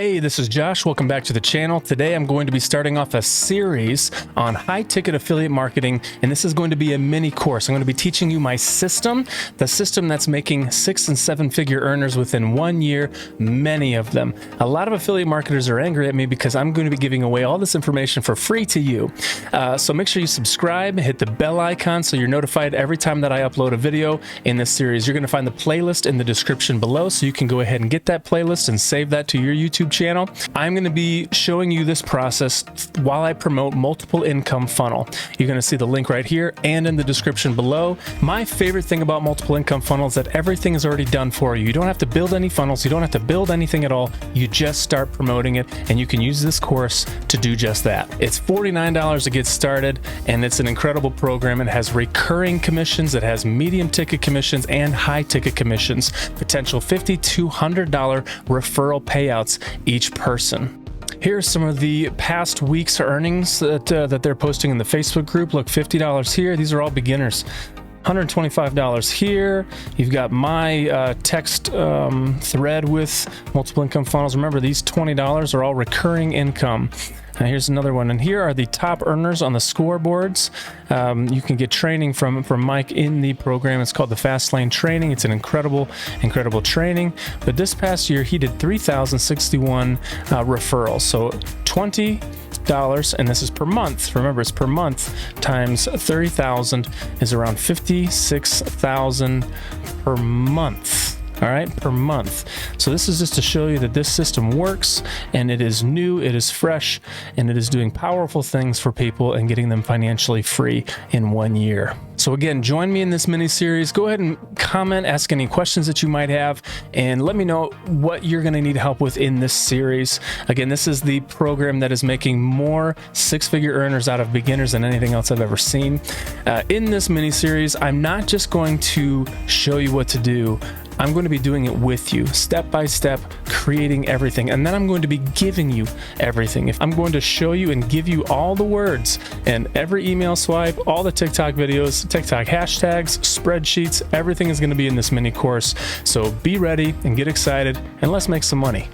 Hey, this is Josh. Welcome back to the channel. Today I'm going to be starting off a series on high ticket affiliate marketing, and this is going to be a mini course. I'm going to be teaching you my system, the system that's making 6- and 7-figure earners within 1 year, many of them. A lot of affiliate marketers are angry at me because I'm going to be giving away all this information for free to you. So make sure you subscribe, hit the bell icon so you're notified every time that I upload a video in this series. You're going to find the playlist in the description below, so you can go ahead and get that playlist and save that to your YouTube channel. I'm going to be showing you this process while I promote multiple income funnel. You're going to see the link right here and in the description below. My favorite thing about multiple income funnel is that everything is already done for you. You don't have to build any funnels. You don't have to build anything at all. You just start promoting it, and you can use this course to do just that. It's $49 to get started, and it's an incredible program. It has recurring commissions, it has medium ticket commissions and high ticket commissions, potential $50 to $100 referral payouts each person. Here's some of the past week's earnings that they're posting in the Facebook group. Look, $50 here. These are all beginners. $125 here. You've got my text thread with multiple income funnels. Remember, these $20 are all recurring income. Now here's another one, and here are the top earners on the scoreboards. You can get training from Mike in the program. It's called the Fast Lane Training. It's an incredible training. But this past year, he did 3,061 referrals. So $20, and this is per month. Remember, it's per month times 30,000 is around 56,000 per month. All right, per month. So this is just to show you that this system works, and it is new, it is fresh, and it is doing powerful things for people and getting them financially free in 1 year. So again, join me in this mini series. Go ahead and comment, ask any questions that you might have, and let me know what you're going to need help with in this series. Again, this is the program that is making more 6-figure earners out of beginners than anything else I've ever seen. In this mini series, I'm not just going to show you what to do. I'm going to be doing it with you, step by step, creating everything, and then I'm going to be giving you everything. If I'm going to show you and give you all the words and every email swipe, all the TikTok videos, TikTok hashtags, spreadsheets, everything is going to be in this mini course. So be ready and get excited, and let's make some money.